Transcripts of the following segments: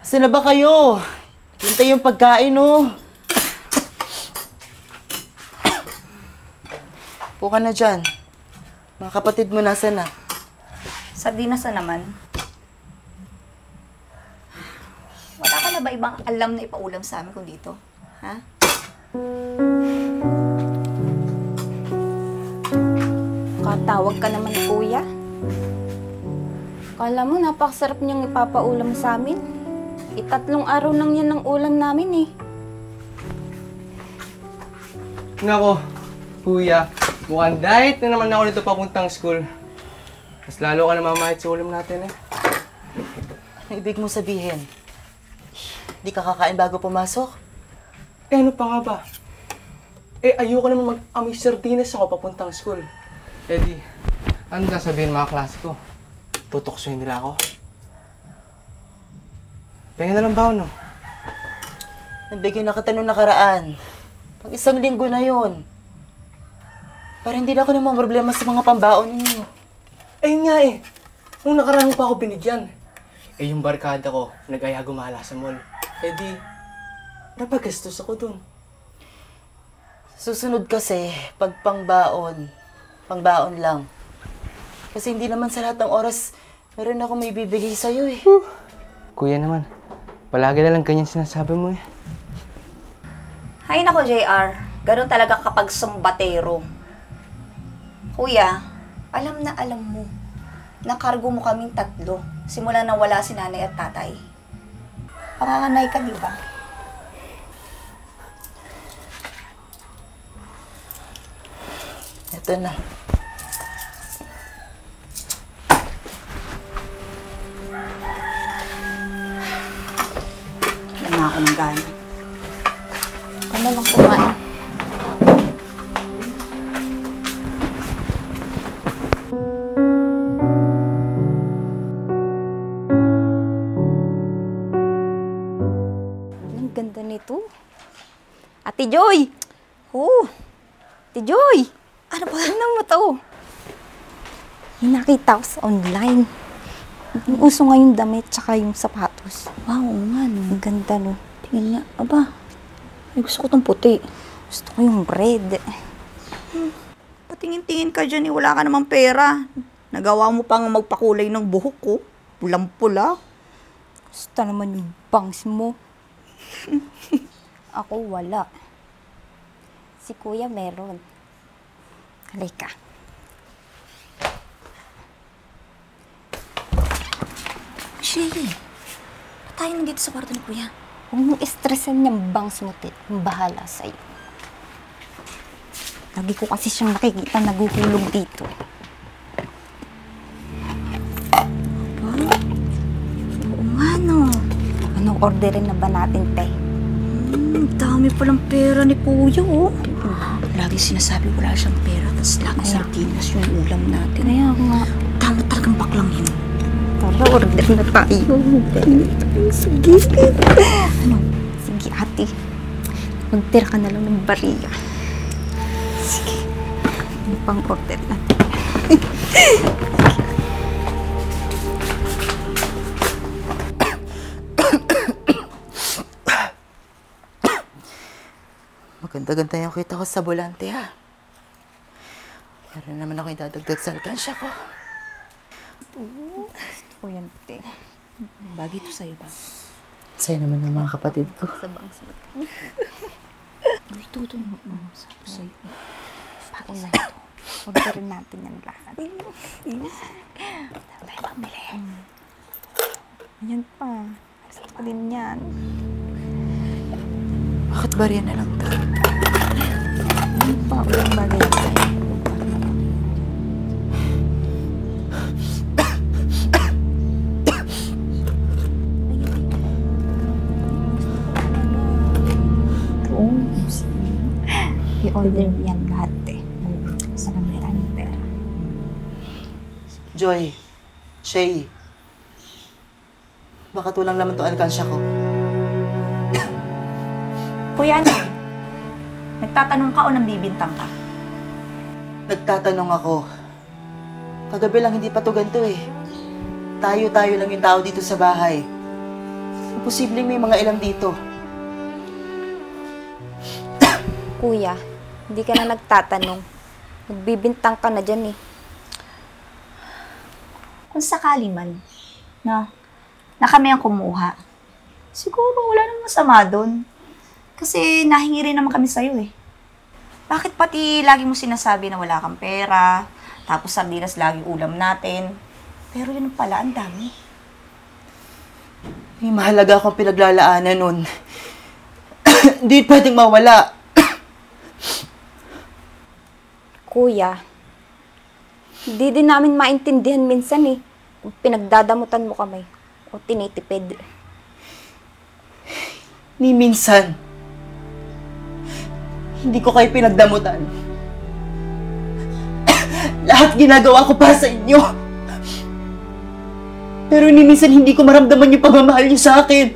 Saan na ba kayo? Hintay yung pagkain, oh. Puka na dyan. Mga kapatid mo nasaan na? Sardinas na naman. Wala ka na ba ibang alam na ipaulam sa amin kung dito? Ha? Katawag ka naman, kuya. Kala mo, napakasarap niyang ipapaulam sa amin. 3 araw lang yan ng ulam namin eh. Nako, kuya. Mukhang diet na naman ako dito papuntang school. Mas lalo ka na mamahit sa ulam natin eh. Ano ibig mo sabihin? Di ka kakain bago pumasok? Eh ano pa nga ba? Eh ayoko naman mag-amoy sardinas ako papuntang school. Eh di, ano sasabihin mga klase ko? Tutoksohin nila ako? Pengen na lang ba no? Nagbigay na kita nung nakaraan. Pag 1 linggo na yon. Para hindi na ako namang problema sa mga pambaon ninyo. Eh nga eh, nung nakaraan pa ako binigyan. Eh yung barkada ko, nag-aya gumala sa mall. Eh di, napagastos ako dun. Susunod kasi, pag pangbaon lang. Kasi hindi naman sa lahat ng oras, meron ako may bibigay sa'yo eh. Kuya naman, palagi na lang ganyan sinasabi mo eh. Hay nako, JR. Ganun talaga kapag sumbatero. Kuya, alam na alam mo. Nakargo mo kaming 3. Simula nang wala si nanay at tatay. Panganganay ka, di ba? Ito na. Wala na ako ng gana. Ano lang kumain? Ang ganda nito. Ate Joy! Oh! Ate Joy! Ano ba? Ano mo to? May nakita ko sa online. Yung uso nga yung damit tsaka yung sapatos. Wow, nga no. Ang ganda no. Tingnan nga. Aba, ay gusto ko tong puti. Gusto ko yung red. Patingin-tingin ka dyan eh. Wala ka namang pera. Nagawa mo pang magpakulay ng buhok ko. Pulang-pula. Gusto naman yung bangs mo. Ako wala. Si kuya meron. Halika. Shay, ba't tayo nandito sa kwarto ni kuya? Huwag mong estresan niyang bangs mo, Tit. Bahala sa'yo. Lagi ko kasi siyang nakikita naguhulog dito. Aba? Oo nga, no. Anong orderin na ba natin, te? Dami palang pera ni kuya, oh. Lagi sinasabi wala siyang pera, tapos lagi sardinas yung ulam natin. Kaya nga. Tama talagang baklang yun. Tara, order na tayo. Sige. Ano? Sige, ate. Mag-tira ka na lang ng bariya. Sige. Ano pang order natin? Maganda-ganda yung kita ko sa volante, ha? Meron naman ako yung dadagdag sa alkansya ko. Oo. Gusto ko yan, te. Bagay ito sa'yo ba? Sa'yo naman ng mga kapatid ko. Sa bangsa. Ito. Sabi sa'yo. Bagay sa'yo. Orderin natin yan lahat. Tayo pamili. Yan pa. Gusto ko din yan. Bakit bariya na lang to? Yan pa. Walang bagay yan sa'yo. I-order yan lahat eh. Sa kamera ng pera. Joy, Shay, bakit walang laman to alkansya ko? Kuya, ano? Nagtatanong ka o nambibintang ka? Nagtatanong ako. Kagabi lang hindi pa to ganito eh. Tayo-tayo lang yung tao dito sa bahay. Posibleng may mga ilang dito. Kuya, hindi ka na nagtatanong. Nagbibintang ka na dyan eh. Kung sakali man, no, na kami ang kumuha, siguro wala namang masama doon. Kasi nahingi rin naman kami sa'yo eh. Bakit pati lagi mo sinasabi na wala kang pera, tapos sardinas laging ulam natin, pero yun pala, ang dami. May mahalaga akong pinaglalaanan nun. Hindi pwedeng mawala. Kuya, hindi din namin maintindihan minsan eh, kung pinagdadamutan mo kami o tinitipid. Ni minsan. Hindi ko kayo pinagdamutan. Lahat ginagawa ko para sa inyo. Pero ni minsan hindi ko maramdaman yung pagmamahal niyo sa akin.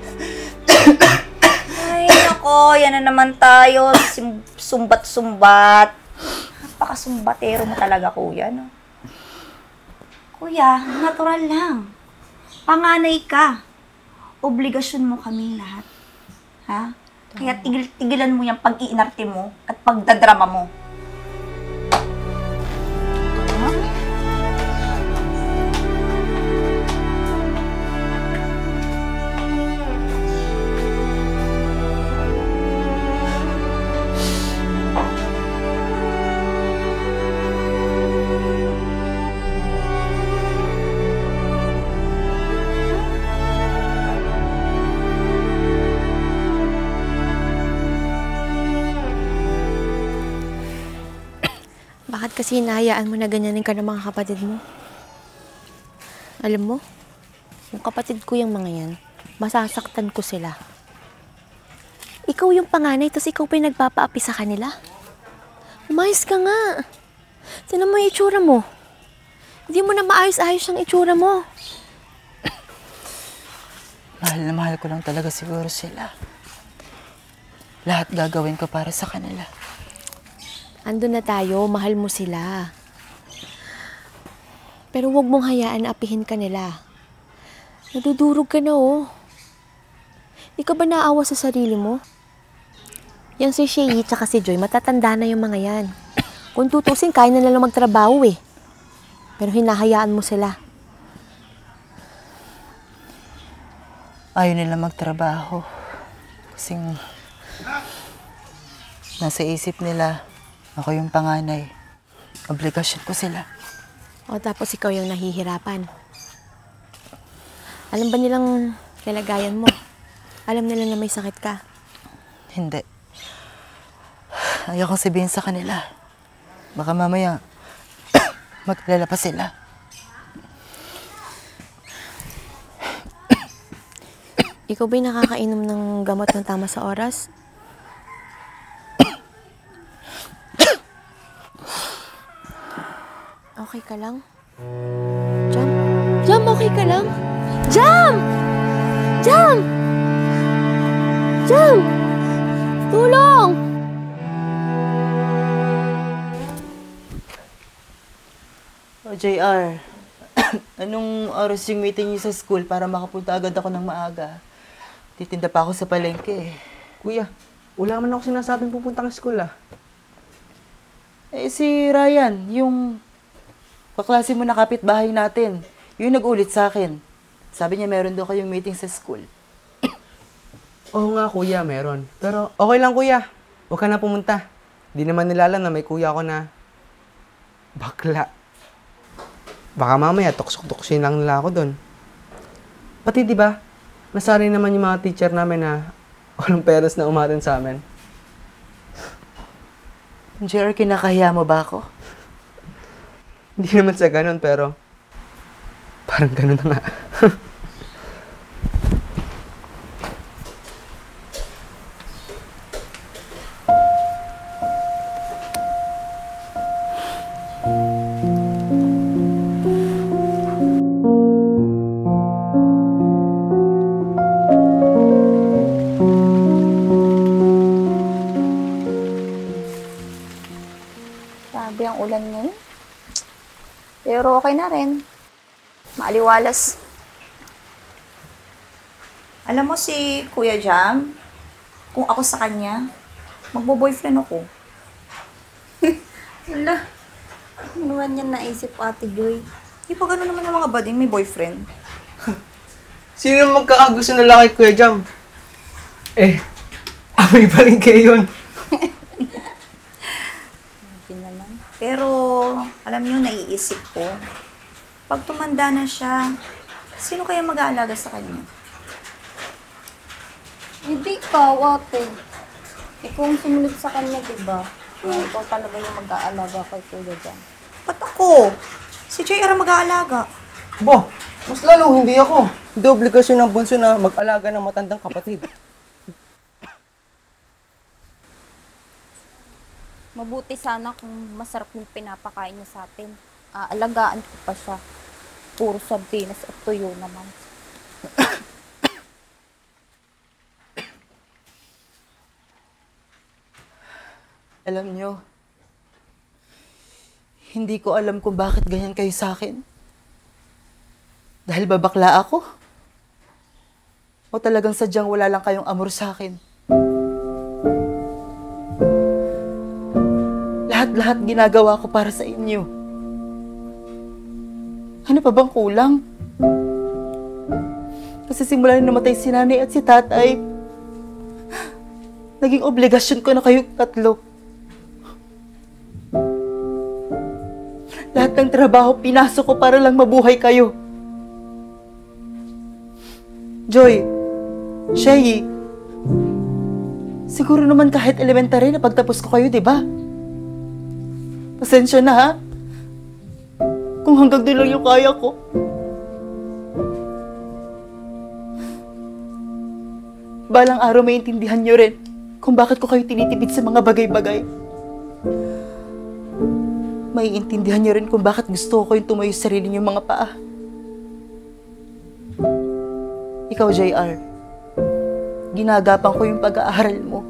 Ay, nako, yan na naman tayo. Sumbat-sumbat. Napakasumbatero mo talaga, kuya, no? Kuya, natural lang. Panganay ka. Obligasyon mo kami lahat. Ha? Kaya tigilan mo yung pag-iinarte mo at pagdadrama mo. Bakit kasi hinahayaan mo na ganyanin ka ng mga kapatid mo? Alam mo, yung kapatid ko yung mga yan, masasaktan ko sila. Ikaw yung panganay, tapos ikaw pa yung nagpapaapi sa kanila. Umayos ka nga. Tignan mo yung itsura mo. Hindi mo na maayos-ayos ang itsura mo. Mahal na mahal ko lang talaga siguro sila. Lahat gagawin ko para sa kanila. Andun na tayo, mahal mo sila. Pero huwag mong hayaan na apihin ka nila. Nadudurog ka na oh. Di ka ba naawa sa sarili mo? Yang si Shay at si Joy, matatanda na yung mga yan. Kung tutusin, kaya na lang magtrabaho eh. Pero hinahayaan mo sila. Ayaw nila magtrabaho. Kasing nasa isip nila, ako yung panganay. Obligasyon ko sila. O tapos ikaw yung nahihirapan. Alam ba nilang kalagayan mo? Alam nila na may sakit ka? Hindi. Ayaw kong sabihin sa kanila. Baka mamaya, mag-alala pa sila. Ikaw ba'y nakakainom ng gamot ng tama sa oras? Okay ka lang? Jam? Jam, okay ka lang? Jam! Jam! Jam! Tulong! O, JR, anong oras yung meeting niyo sa school para makapunta agad ako ng maaga? Titinda pa ako sa palengke. Kuya, wala man ako sinasabing pupuntang school ah. Eh, si Ryan, yung kaklase mo na kapitbahay natin, yung nag-ulit sa akin. Sabi niya meron daw kayong meeting sa school. Oo nga kuya, meron. Pero okay lang kuya, huwag ka na pumunta. Di naman nila alam na may kuya ako na bakla. Baka mamaya tuksok-tuksin lang nila ako doon. Pati di ba, nasanay naman yung mga teacher namin na walang peras na umaten sa amin. JR, kinakahiya mo ba ako? Hindi naman sa ganun, pero parang ganun na nga. Grabe ang ulan ngayon. Pero okay na rin. Maaliwalas. Alam mo si Kuya Jam, kung ako sa kanya, magbo-boyfriend ako. Wala. Ano naman yan naisip, Ate Joy? Di ba gano'n naman yung mga bading may boyfriend? Sino magkakagusto na lang kay Kuya Jam? Amoy pa rin kayo yun. Hindi naman. Pero, alam niyo, naiisip ko, pag tumanda na siya, sino kaya mag-aalaga sa kanya? Hindi ikaw, ate. Ikaw ang sumunod sa kanya, diba? Ikaw talaga yung mag-aalaga kay Kuya Jam. Ba't ako? Si JR ang mag-aalaga. Bo, mas lalo hindi ako. Hindi obligasyon ng bunso na mag-alaga ng matandang kapatid. Mabuti sana kung masarap yung pinapakain niya sa atin. Aalagaan ko pa siya. Puro sardinas at tuyo naman. Alam nyo, hindi ko alam kung bakit ganyan kayo sa akin. Dahil babakla ako? O talagang sadyang wala lang kayong amor sa akin? Lahat-lahat ginagawa ko para sa inyo. Ano pa bang kulang? Kasi simula na namatay si nanay at si tatay, naging obligasyon ko na kayong tatlo. Lahat ng trabaho pinasok ko para lang mabuhay kayo. Joy, Shay, siguro naman kahit elementary na pagtapos ko kayo, di ba? Pasensya na ha? Kung hanggang doon lang yung kaya ko. Balang araw maintindihan nyo rin kung bakit ko kayo tinitipid sa mga bagay-bagay. Maiintindihan niyo rin kung bakit gusto ko yung tumayo sa sarili niyong mga paa. Ikaw, JR, ginagapan ko yung pag-aaral mo.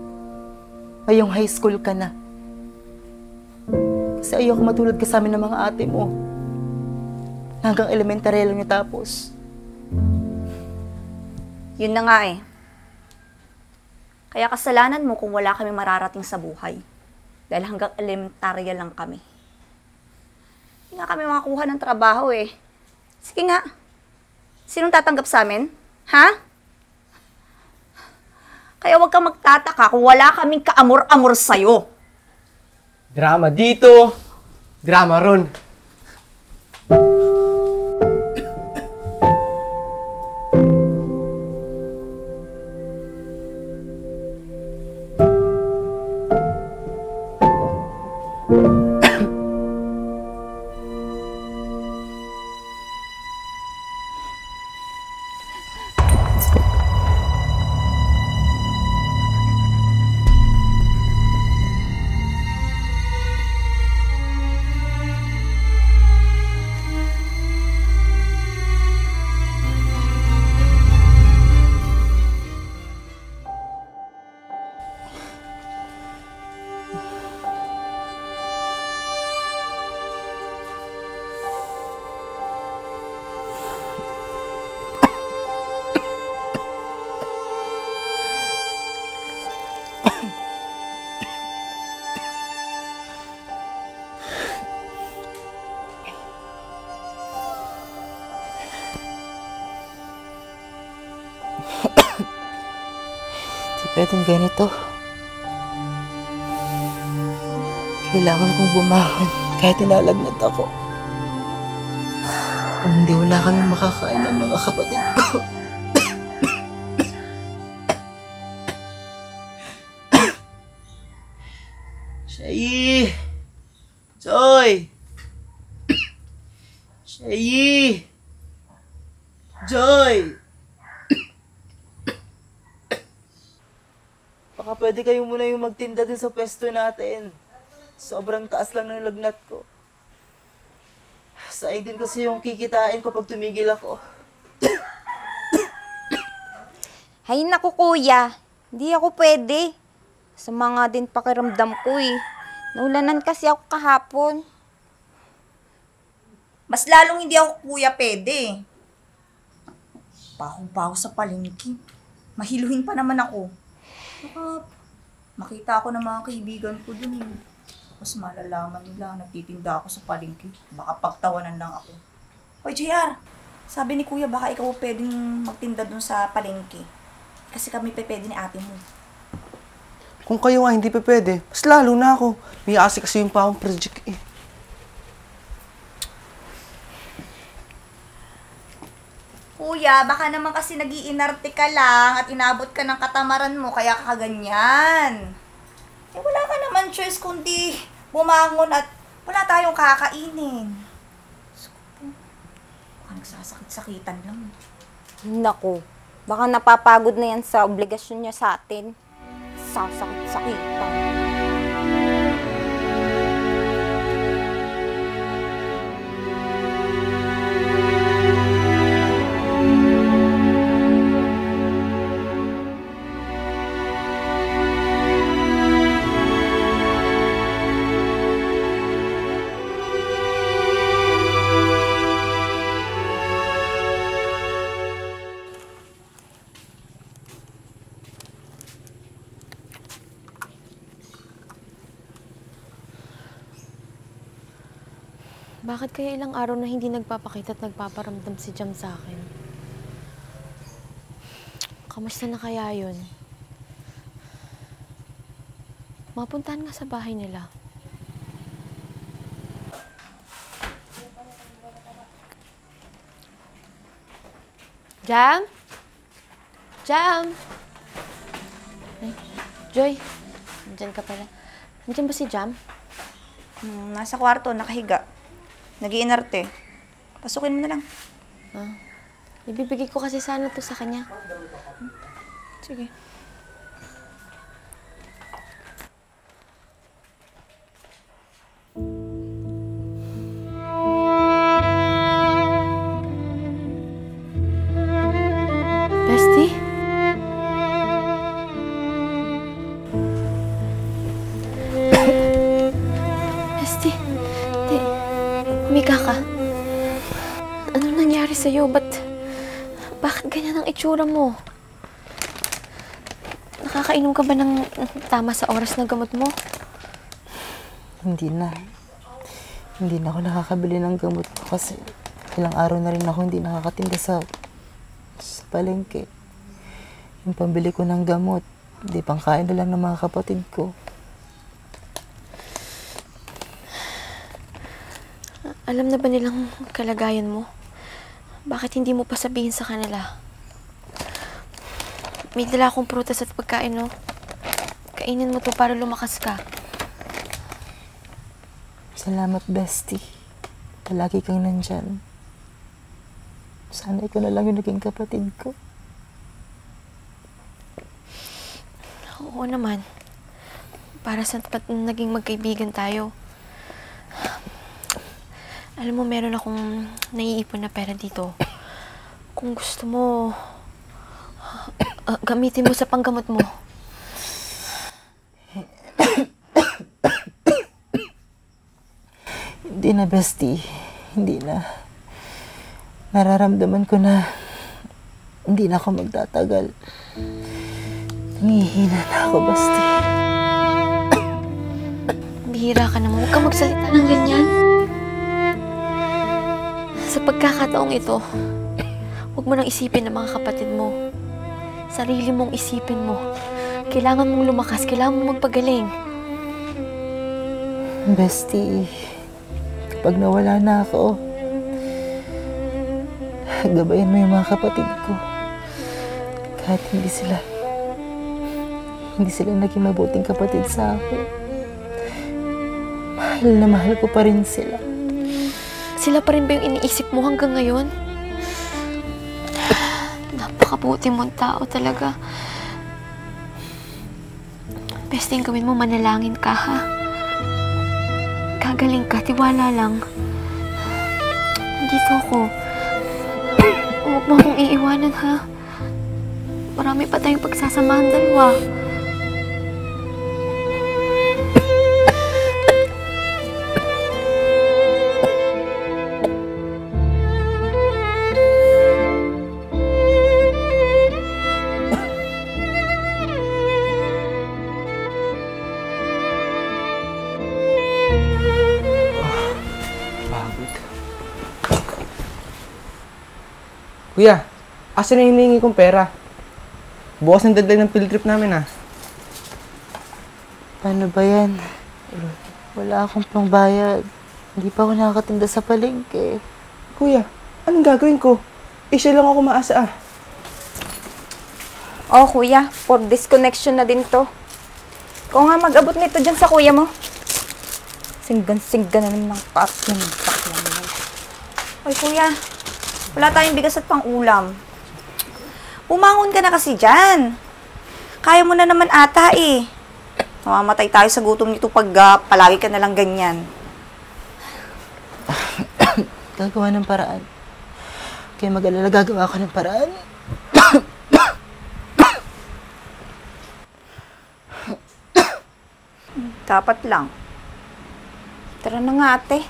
Ngayong high school ka na. Kasi ayoko matulad ka sa amin ng mga ate mo. Hanggang elementary lang niyo tapos. Yun na nga eh. Kaya kasalanan mo kung wala kami mararating sa buhay. Dahil hanggang elementarya lang kami. Hindi nga kami makakuha ng trabaho eh. Sige nga. Sinong tatanggap sa amin? Ha? Kaya huwag kang magtataka kung wala kaming kaamor-amor sa'yo. Drama dito, drama ron. Pwedeng ganito. Kailangan kong bumangon kahit nilalagnat ako. Kung hindi, wala kami makakain ng mga kapatid ko. Shay! Joy! Shay! Joy! Baka pwede kayo muna yung magtinda din sa pwesto natin. Sobrang taas lang ng lagnat ko. Sayang din kasi yung kikitain ko pag tumigil ako. Hay naku, kuya. Hindi ako pwede. Sama nga din pakiramdam ko eh. Naulanan kasi ako kahapon. Mas lalong hindi ako kuya pwede. Baho-baho sa palengke. Mahiluhin pa naman ako. Baka makita ako ng mga kaibigan ko dun eh. Mas malalaman nila, nagtitinda ako sa palengke. Baka pagtawanan lang ako. Hoy, JR! Sabi ni Kuya, baka ikaw pwedeng magtinda dun sa palengke. Kasi kami pwede ni ate mo. Kung kayo nga hindi pa pwede, mas lalo na ako. May asi kasi yung pa akong project eh. Kuya, baka naman kasi nag-iinarte ka lang at inabot ka ng katamaran mo, kaya ka ganyan. Eh, wala ka naman choice kundi bumangon at wala tayong kakainin. Diyos ko po, baka nagsasakit-sakitan lang. Naku, baka napapagod na yan sa obligasyon niya sa atin. Sasakit-sakitan. Bakit kaya ilang araw na hindi nagpapakita at nagpaparamdam si Jam sa akin? Kamusta na kaya yun? Mapuntahan nga sa bahay nila. Jam? Jam? Ay, Joy, nandyan ka pala. Nandyan ba si Jam? Nasa kwarto, nakahiga. Nag-iinarte. Pasukin mo na lang. Ibibigay ko kasi sana to sa kanya. Sige. Bestie? Bestie, humiga ka. Ano nangyari sa'yo? Bakit ganyan ang itsura mo? Nakakainom ka ba ng tama sa oras na gamot mo? Hindi na. Hindi na ako nakakabili ng gamot ko kasi ilang araw na rin ako hindi nakakatinda sa palengke. Yung pambili ko ng gamot, hindi pangkain na lang ng mga kapatid ko. Alam na ba nilang kalagayan mo? Bakit hindi mo pa sabihin sa kanila? May dala akong prutas at pagkain, no? Kainin mo to para lumakas ka. Salamat, bestie. Palagi kang nandyan. Sana ikaw na lang yung naging kapatid ko. Oo naman. Para sa naging magkaibigan tayo. Alam mo, meron akong naiipon na pera dito. Kung gusto mo, gamitin mo sa panggamot mo. Hindi na, bestie. Hindi na. Nararamdaman ko na hindi na ako magtatagal. Nangihina na ako, bestie. Bihira ka naman. Huwag kang magsalita ng ganyan. Sa pagkakataong ito, huwag mo nang isipin ang mga kapatid mo. Sarili mong isipin mo. Kailangan mong lumakas. Kailangan mong magpagaling. Bestie, kapag nawala na ako, gabayan mo yung mga kapatid ko. Kahit hindi sila naging mabuting kapatid sa akin. Mahal na mahal ko pa rin sila. Sila pa rin ba yung iniisip mo hanggang ngayon? Napakabuti mong tao talaga. Best thing gawin mo, manalangin ka, ha? Gagaling ka, tiwala lang. Nandito ako. Huwag mo akong iiwanan, ha? Marami pa tayong pagsasamahan dalawa. Kuya, asan na hinihingi kong pera? Bukas ng deadline ng field trip namin, Paano ba yan? Wala akong pangbayad. Hindi pa ako nakakatinda sa palengke. Kuya, anong gagawin ko? Siya lang ako maasa, Oh, kuya, for disconnection na din to. Ikaw nga mag-abot nito dyan sa kuya mo. Singgan-singgan na naman ng paas ng baklang mo. Oy, kuya, wala tayong bigas at pang-ulam. Umangon ka na kasi dyan. Kaya mo na naman ata eh. Mamamatay tayo sa gutom nito pag palagi ka na lang ganyan. Gagawa ng paraan. Kaya mag-alala, gagawa ko ng paraan. Dapat lang. Tara na nga, ate.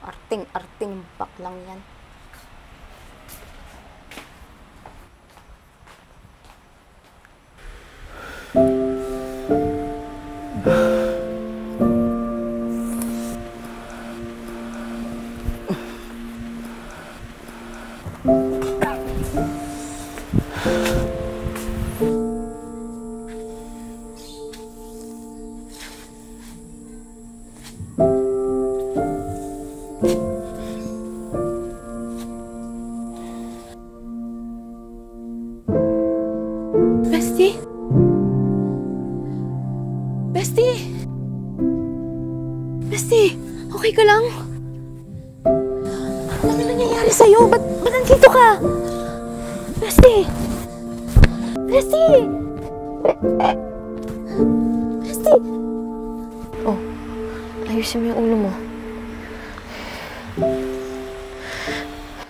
Arting-arting baklang yan. Bestie? Bestie? Bestie, okay ka lang? Ano na nangyayari sa'yo? Ba't nandito ka? Bestie? Bestie? Bestie? Oh, ayusin mo yung ulo mo.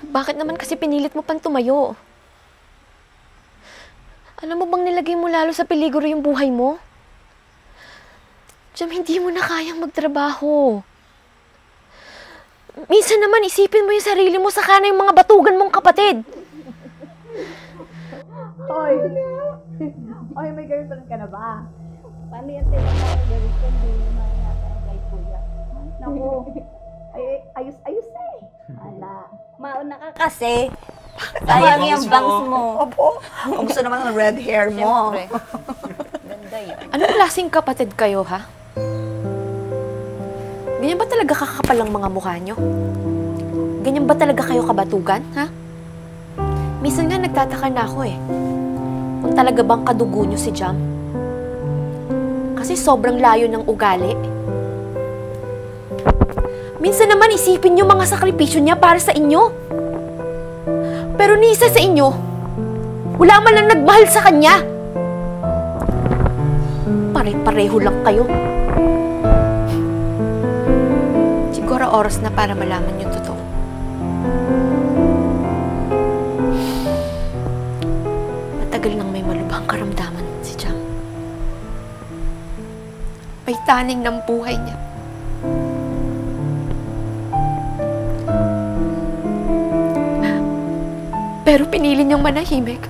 Bakit naman kasi pinilit mo pang tumayo? Alam mo bang nilagay mo lalo sa peligro yung buhay mo? Jam, hindi mo na kayang magtrabaho. Minsan naman isipin mo yung sarili mo saka na yung mga batugan mong kapatid. Hoy, may girlfriend ka na ba? Paano yan tayo girlfriend? Hindi naman yata kay kuya. Naku, ayos-ayos na eh. Ala, mauna ka kasi. Sayang yung bangs mo. Opo. Ang gusto naman ng red hair mo. Ganda yan. Anong klaseng kapatid kayo, ha? Ganyan ba talaga kakapal ang mga mukha nyo? Ganyan ba talaga kayo kabatugan, ha? Minsan nga nagtataka na ako eh. Kung talaga bang kadugo nyo si Jam. Kasi sobrang layo ng ugali. Minsan naman isipin nyo mga sakripisyo niya para sa inyo. Pero ni isa sa inyo, wala man lang nagmahal sa kanya. Pare-pareho lang kayo. Siguro oras na para malaman yung totoo. Matagal nang may malubhang karamdaman si Jam. May taning ng buhay niya. Pero pinili niyang manahimik.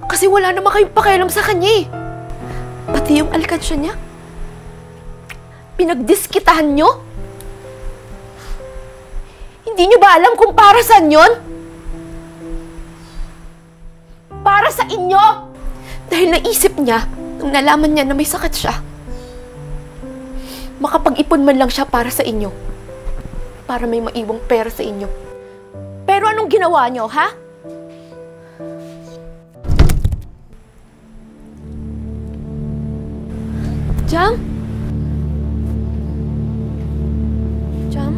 Kasi wala naman kayong pakialam sa kanya eh. Pati yung alkansya niya. Pinagdiskitahan niyo? Hindi niyo ba alam kung para saan yun? Para sa inyo! Dahil naisip niya, nung nalaman niya na may sakit siya, makapag-ipon man lang siya para sa inyo. Para may maiwang pera sa inyo. Pero anong ginawa niyo, ha? Jam? Jam?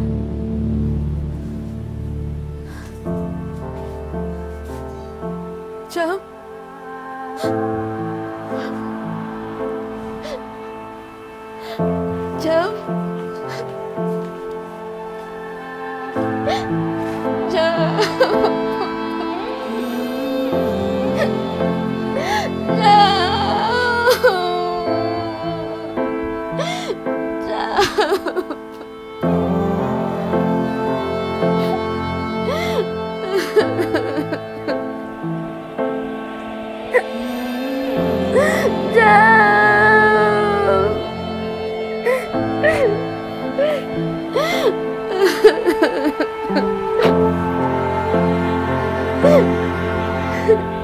Jam? Jam? Kuya.